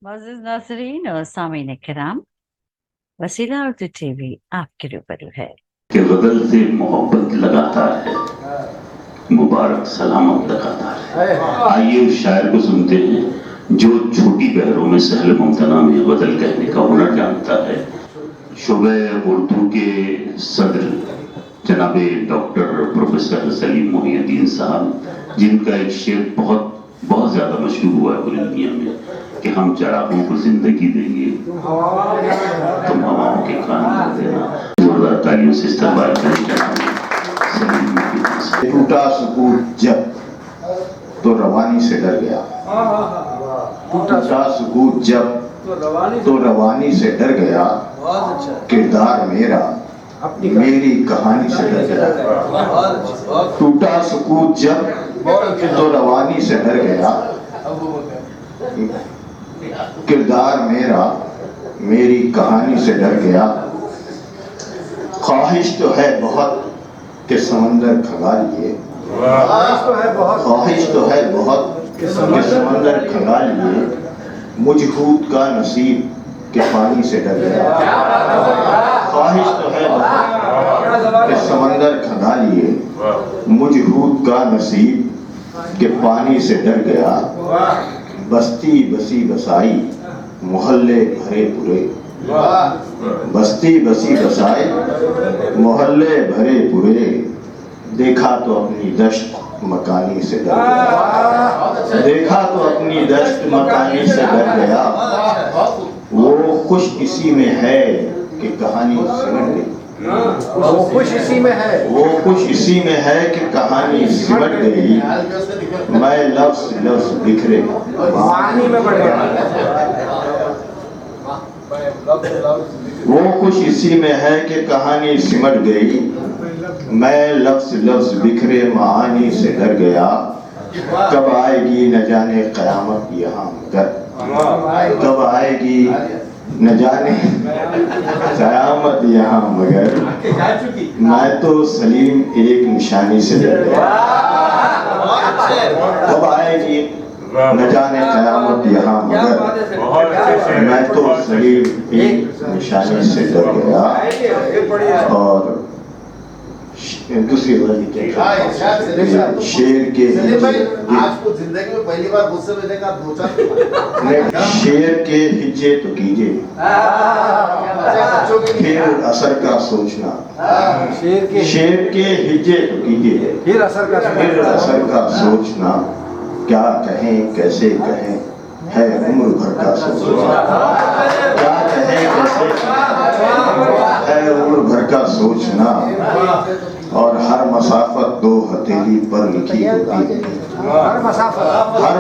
معزز ناظرین اور سامعین کرام، وسیلہ اردو ٹی وی آپ کے روبرو ہے کہ غزل سے محبت لگاتا ہے، مبارک سلامت لگاتا ہے۔ آئیے اس شاعر کو سنتے ہیں جو چھوٹی بحروں میں سہل ممتنع میں غزل کہنے کا ہنر جانتا ہے۔ شعبہ اردو کے صدر جناب ڈاکٹر پروفیسر سلیم محی الدین صاحب، جن کا ایک شعر بہت زیادہ مشہور ہوا ہے پوری دنیا میں کہ ہم چراغوں کو زندگی دیں گے، تم ہواؤں کے کان کر دینا۔ زوردار تالیوں سے استقبال کریں جناب سلیم محی الدین صاحب۔ ٹوٹا سکوت جب تو روانی سے ڈر گیا، ٹوٹا سکوت جب تو روانی سے ڈر گیا، کردار میرا میری کہانی سے ڈر گیا۔ ٹوٹا سکوت جب تو روانی سے ڈر گیا، کردار میرا میری کہانی سے ڈر گیا۔ خواہش تو ہے بہت کہ سمندر کھنگا لیے، خواہش تو ہے بہت کہ سمندر کھنگا لیے، مجھ ہود کا نصیب کہ پانی سے ڈر گیا۔ خواہش تو ہے بہت کہ سمندر کھنگا لیے، مجھ ہود کا نصیب کہ پانی سے ڈر گیا۔ بستی بسی بسائی محلے بھرے پورے، بستی بسی بسائی محلے بھرے پورے، دیکھا تو اپنی دشت مکانی سے ڈر گیا، دیکھا تو اپنی دشت مکانی سے ڈر گیا۔ وہ خوش اسی میں ہے کہ کہانی سمٹ گئی، وہ خوش اسی میں ہے، وہ خوش اسی میں ہے کہ کہانی سمٹ گئی۔ میں لفظ لفظ بکھرے پانی میں پڑ گیا، وہ خوش اسی میں ہے کہ کہانی سمٹ گئی۔ میں لفظ لفظ بکھرے معانی سے ڈر گیا۔ کب آئے گی نہ جانے قیامت یہاں مگر، کب آئے گی نہ جانے قیامت یہاں مگر، میں تو سلیم ایک نشانی سے ڈر گیا۔ کب آئے گی نہ جانے قیامت یہاں مگر، میں تو سلیم ایک نشانی سے ڈر گیا۔ اور دوسری شیر کے آج کو زندگی میں پہلی بار غصے میں دیکھا دو چار شیر کے ہجے تو کیجئے پھر اثر کا سوچنا، شیر کے ہجے تو کیجئے پھر اثر کا سوچنا، کیا کہیں کیسے کہیں ہے عمر بھر کا سوچنا، کیا کہیں کیسے ہے عمر بھر کا سوچنا۔ اور ہر مسافت دو ہتھیلی پر لکھی ہوتی ہے، ہر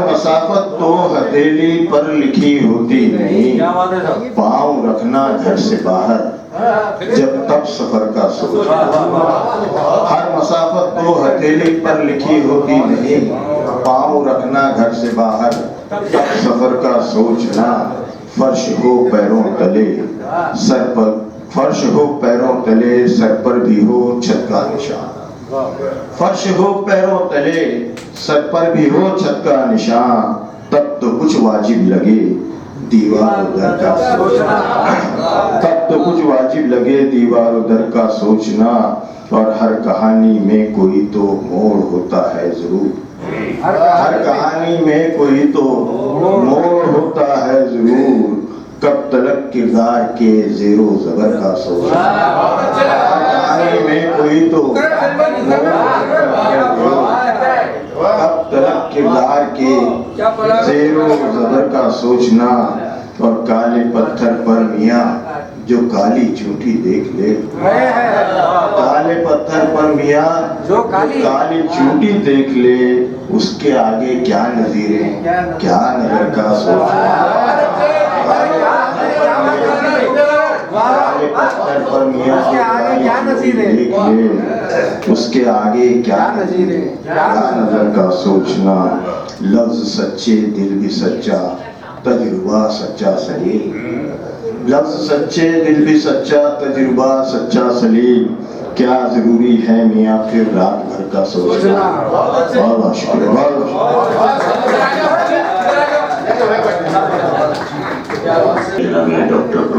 مسافت دو ہتھیلی پر لکھی ہوتی نہیں، پاؤں رکھنا گھر سے باہر جب تب سفر کا سوچنا۔ ہر مسافت دو ہتھیلی پر لکھی ہوتی نہیں، پاؤں رکھنا گھر سے باہر تب سفر کا سوچنا۔ فرش ہو پیروں تلے سر پر، فرش ہو پیروں تلے سر پر بھی ہو چھت کا نشان، فرش ہو پیروں تلے سر پر بھی ہو چھت کا نشان، تب تو کچھ واجب لگے دیوار و در کا سوچنا، تب تو کچھ واجب لگے دیوار و در کا سوچنا۔ اور ہر کہانی میں کوئی تو موڑ ہوتا ہے ضرور، ہر کہانی میں کوئی تو موڑ ہوتا ہے ضرور، کب تلک کردار کے زیر و زبر کا سوچنا۔ ہر کہانی میں کوئی تو کب تلک کردار کے زیر و زبر کا سوچنا۔ اور کالے پتھر پر میاں جو کالی چونٹی دیکھ لے، کالے پتھر پر میاں جو کالی چونٹی دیکھ لے، اس کے آگے کیا نظیریں کیا نظر کا سوچنا۔ کالے پتھر پر میاں جو کالی چونٹی دیکھ لے، اس کے آگے کیا نظیریں کیا نظر کا سوچنا۔ لفظ سچے دل بھی سچا تجربہ سچا سلیم، لفظ سچے دل بھی سچا تجربہ سچا سلیم، کیا ضروری ہے میاں پھر رات بھر کا سوچنا۔ بہت شکریہ، بہت شکریہ۔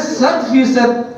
100%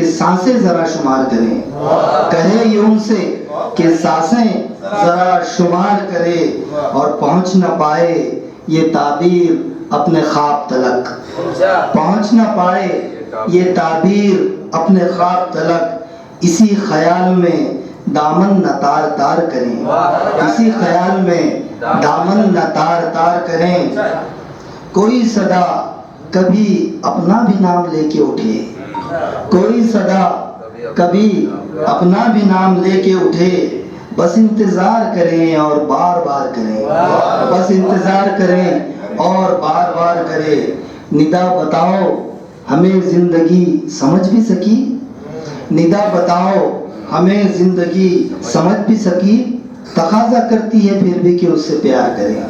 کہ سانسیں ذرا شمار کریں، کہے یہ ان سے کہ سانسیں ذرا شمار کرے، اور پہنچ نہ پائے یہ تعبیر اپنے خواب تلک، پہنچ نہ پائے یہ تعبیر اپنے خواب تلک، اسی خیال میں دامن نہ تار تار کریں، اسی خیال میں دامن نہ تار تار کریں، کوئی صدا کبھی اپنا بھی نام لے کے اٹھے، کوئی صدا کبھی اپنا بھی نام لے کے اٹھے، بس انتظار کریں اور بار بار کریں، بس انتظار کریں اور بار بار کریں، ندا بتاؤ ہمیں زندگی سمجھ بھی سکی، ندا بتاؤ ہمیں زندگی سمجھ بھی سکی، تقاضا کرتی ہے پھر بھی کہ اس سے پیار کریں،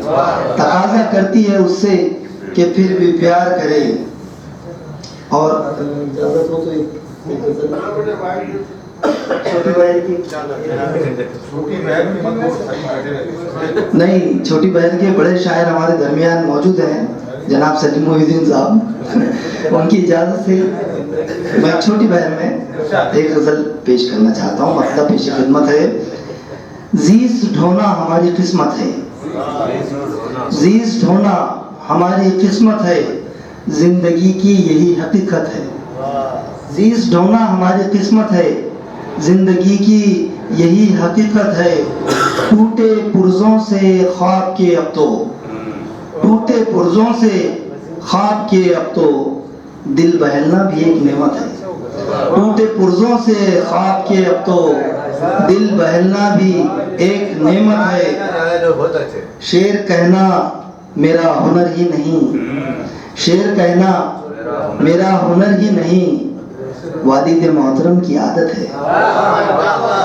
تقاضا کرتی ہے اس سے کہ پھر بھی پیار کریں۔ اور اجازت ہو تو ایک غزل نہیں، چھوٹی بہن کے بڑے شاعر ہمارے درمیان موجود ہیں، جناب سلیم محی الدین صاحب، ان کی اجازت سے میں چھوٹی بہن میں ایک غزل پیش کرنا چاہتا ہوں، مطلب پیش خدمت ہے۔ زیست ڈھونا ہماری قسمت ہے، زیست ڈھونا ہماری قسمت ہے، زندگی کی یہی حقیقت ہے، زیست ڈھونا ہماری قسمت ہے، زندگی کی یہی حقیقت ہے، ٹوٹے پرزوں سے خواب کے اب تو، ٹوٹے پرزوں سے خواب کے اب تو، دل بہلنا بھی ایک نعمت ہے، ٹوٹے پرزوں سے خواب کے اب تو، دل بہلنا بھی ایک نعمت ہے، شعر کہنا میرا ہنر ہی نہیں، شعر کہنا میرا ہنر ہی نہیں، والد محترم کی عادت ہے،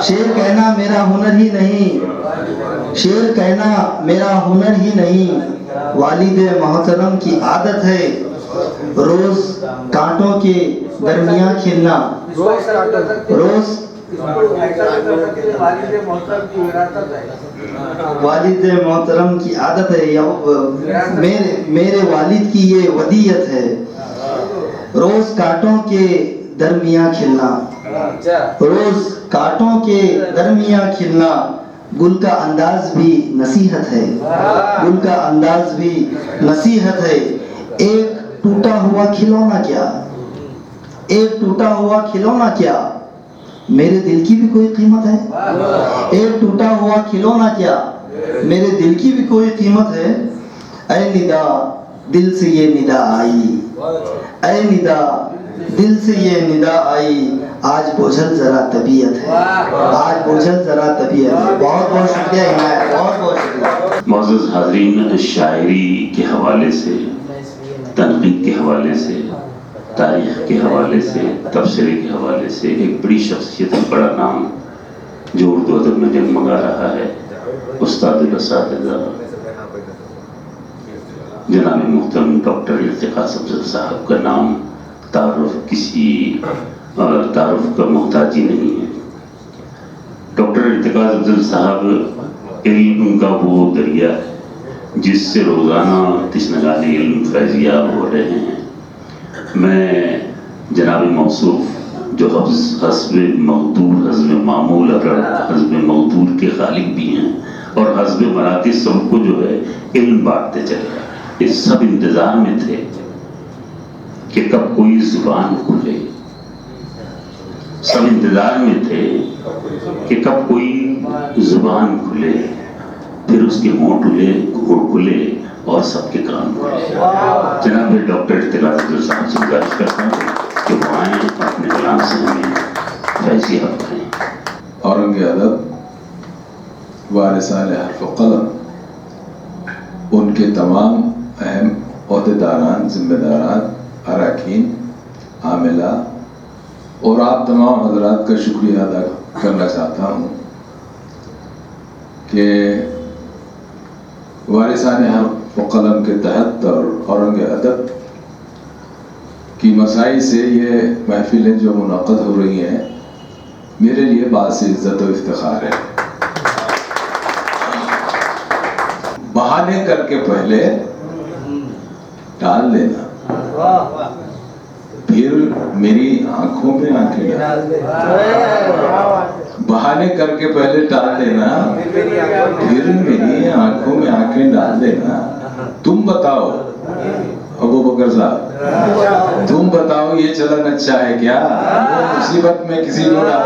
شعر کہنا میرا ہنر ہی نہیں، شعر کہنا میرا ہنر ہی نہیں، والد محترم کی عادت ہے، روز کانٹوں کے درمیان کھیلنا، روز والد محترم کی عادت ہے، میرے والد کی یہ ودیت ہے، روز کانٹوں کے درمیان کھلنا، روز کانٹوں کے درمیان کھلنا، گل کا انداز بھی نصیحت ہے، گل کا انداز بھی نصیحت ہے، ایک ٹوٹا ہوا کھلونا کیا، ایک ٹوٹا ہوا کھلونا کیا، میرے دل کی بھی کوئی قیمت ہے، ایک ٹوٹا ہوا کھلونا کیا، میرے دل کی بھی کوئی قیمت ہے، اے ندا دل سے یہ ندا آئی، اے ندا دل سے یہ ندا آئی، آج بوجھل ذرا طبیعت ہے، آج بوجھل ذرا طبیعت ہے۔ بہت بہت شکریہ عنایت، بہت بہت شکریہ۔ معزز حاضرین، شاعری کے حوالے سے، تنقید کے حوالے سے، تاریخ کے حوالے سے، تبصرے کے حوالے سے ایک بڑی شخصیت، بڑا نام جو اردو ادب میں جگمگا رہا ہے، استاد الاساتذہ جناب محترم ڈاکٹر ارتقاء افضل صاحب کا نام تعارف کسی تعارف کا محتاج ہی نہیں ہے۔ ڈاکٹر ارتقاء افضل صاحب علم کا وہ دریا ہے جس سے روزانہ تشنگان علم فیضیاب ہو رہے ہیں۔ میں جناب موصوف جو حسب مقدور، حسب معمول اور حسب مقدور کے خالق بھی ہیں، اور حسب مراکز سب کو جو ہے علم بانٹتے چلے گا، اس سب انتظار میں تھے کہ کب کوئی زبان کھلے، سب انتظار میں تھے کہ کب کوئی زبان کھلے، پھر اس کے ہونٹ کھلے اور سب کے کان کھلے۔ جناب ڈاکٹر ارتقاء افضل صاحب سے گزارش کرتا ہوں کہ وہ آئیں، اپنے کلام سے ہمیں فیضیاب کریں۔ اورنگ ادب، وارثان حرف و قلم، ان کے تمام اہم عہدیداران، ذمہ داران، اراکین، عاملہ اور آپ تمام حضرات کا شکریہ ادا کرنا چاہتا ہوں کہ وارثان حرف و قلم کے تحت اور اورنگ ادب کی مساعی سے یہ محفلیں جو منعقد ہو رہی ہیں میرے لیے باعث عزت و افتخار ہے۔ بہانے کر کے پہلے ٹال لینا، پھر میری آنکھوں میں آنکھیں ڈال بہانے کر کے پہلے ٹال دینا، پھر میری آنکھوں میں آنکھیں ڈال دینا. تم بتاؤ ابو بکر صاحب، تم بتاؤ یہ چلن اچھا ہے کیا؟ وہ مصیبت میں کسی کو ڈال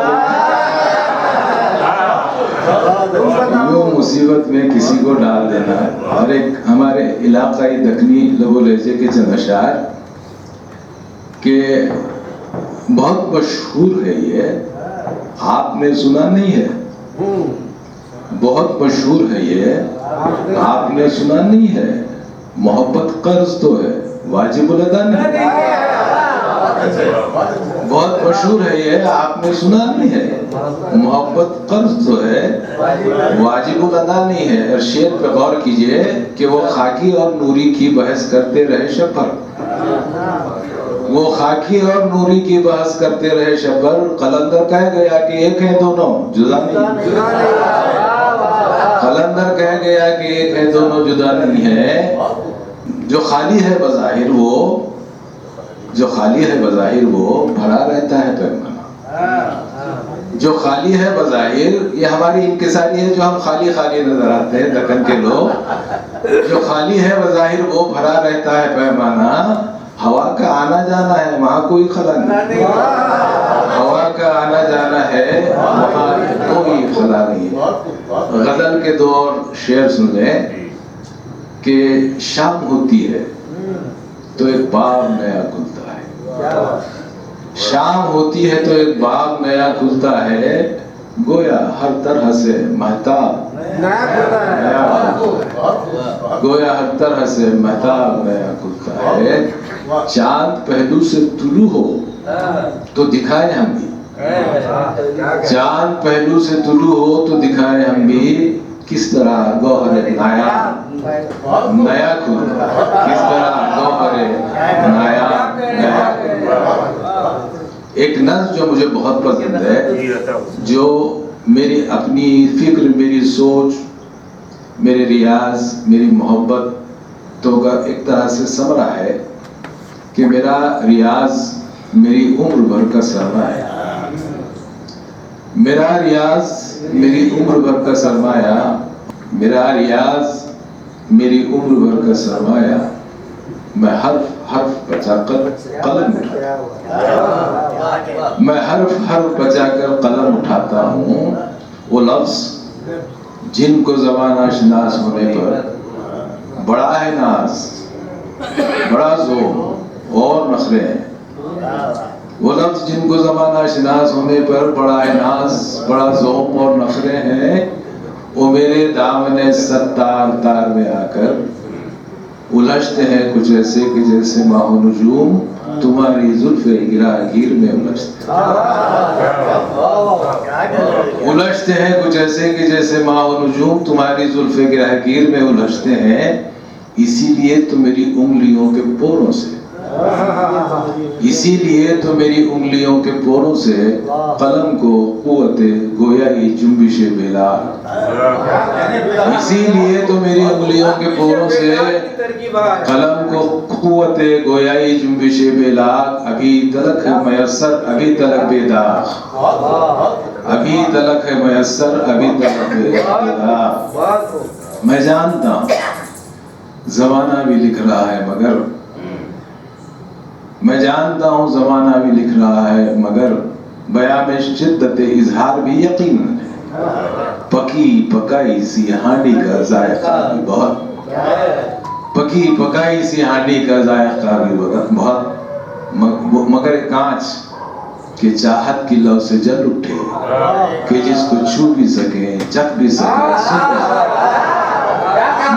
دینا، وہ مصیبت میں کسی کو ڈال دینا. اور ایک ہمارے علاقائی دکنی لب و لہجے کے چند اشعار کہ بہت مشہور ہے، یہ آپ نے سنا نہیں ہے، بہت مشہور ہے، یہ آپ نے سنا نہیں ہے. محبت قرض تو ہے، واجب الادا نہیں. بہت مشہور ہے یہ، آپ نے سنا نہیں ہے. محبت قرض تو ہے، واجب الادا نہیں ہے. اور شعر پہ غور کیجئے کہ وہ خاکی اور نوری کی بحث کرتے رہے شب بھر، وہ خاکی اور نوری کی بحث کرتے رہے شب بھر. قلندر کہہ گیا کہ ایک ہے دونوں جدا نہیں، قلندر کہہ گیا کہ ایک ہے دونوں جدا نہیں ہے. جو خالی ہے بظاہر وہ، جو خالی ہے بظاہر وہ بھرا رہتا ہے پیمانہ. جو خالی ہے بظاہر، یہ ہماری انکساری ہے جو ہم خالی خالی نظر آتے ہیں دکن کے لوگ. جو خالی ہے بظاہر وہ بھرا رہتا ہے پیمانہ. ہوا کا آنا جانا ہے وہاں کوئی خلا نہیں، ہوا کا آنا جانا ہے وہاں کوئی خلا نہیں. غزل کے دو اور شعر سن لیں کہ شام ہوتی ہے تو ایک باب نیا کھلتا ہے، شام ہوتی ہے تو ایک باب نیا کھلتا ہے. گویا ہر طرح سے مہتاب نیا کھلتا ہے، گویا ہر طرح سے مہتاب نیا کھلتا ہے. چاند پہلو سے طلوع ہو تو دکھائے ہم بھی، چاند پہلو سے طلوع ہو تو دکھائے ہم بھی. کس طرح گوہر نیا نیا کھلا، کس طرح گوہر نیا نیا کھلا. ایک نظم جو مجھے بہت پسند ہے، جو میری اپنی فکر، میری سوچ، میرے ریاض، میری محبت تو کا ایک طرح سے ثمرہ ہے کہ میرا ریاض میری عمر بھر کا سرمایہ، میرا ریاض میری عمر بھر کا سرمایہ، میرا ریاض میری عمر بھر کا سرمایہ. میں حرف حرف بچا کر قلم اٹھاتا ہوں، میں حرف حرف بچا کر قلم اٹھاتا ہوں. وہ لفظ جن کو زبان آشناس ہونے پر بڑا ہے ناز، بڑا ذوق اور نخرے ہیں. وہ لفظ جن کو زبان آشناس ہونے پر بڑا ہے ناز، بڑا ذوق اور نخرے ہیں. وہ میرے دامن ستار تار میں آ کر الجھتے ہیں کچھ ایسے کہ جیسے ماہ و نجوم تمہاری زلف گرا گیر میں الجھتے ہیں، الجھتے ہیں کچھ ایسے کہ جیسے ماہ و نجوم تمہاری زلف گرا گیر میں الجھتے ہیں. اسی لیے تو میری انگلیوں کے پوروں سے، اسی لیے تو میری انگلیوں کے پوروں سے قلم کو قوت گویائی جنبش بیلار، اسی لیے تو میری انگلیوں کے پوروں سے قلم کو قوت گویائی جنبش بیلار. ابھی تلک ہے میسر ابھی تلک بیداغ، ابھی تلک ہے میسر ابھی تلک بیداغ. میں جانتا ہوں زمانہ بھی لکھ رہا ہے مگر، میں جانتا ہوں زمانہ بھی لکھ رہا ہے مگر بیان میں شدت اظہار بھی یقیناً ہے. پکی پکائی سی ہانڈی کا ذائقہ بھی بہت، پکی پکائی سی ہانڈی کا ذائقہ بھی بہت. مگر کانچ کہ چاہت کی لو سے جل اٹھے کہ جس کو چھو بھی سکے چکھ بھی سکے سن بھی سکے.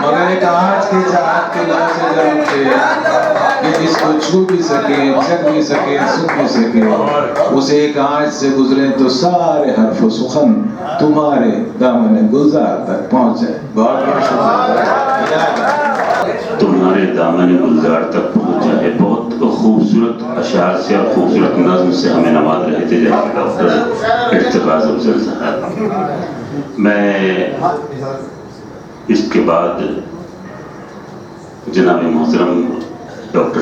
مگر ایک آنچ کی چاہت کی لو سے جل اٹھے کہ جس کو چھو بھی سکے چکھ بھی سکے سن بھی سکے. اسے ایک آنچ سے گزرے تو سارے حرف و سخن تمہارے دامن گلزار تک پہنچے. بہت بہت شکریہ. تمہارے دامن گلزار تک پہنچا ہے. بہت خوبصورت اشعار سے اور خوبصورت نظم سے ہمیں نواز رہے تھے جناب ڈاکٹر ارتقاء افضل صاحب. میں اس کے بعد جناب محترم doctor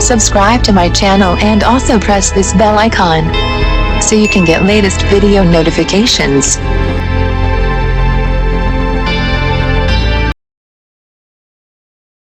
Subscribe to my channel and also press this bell icon so you can get latest video notifications.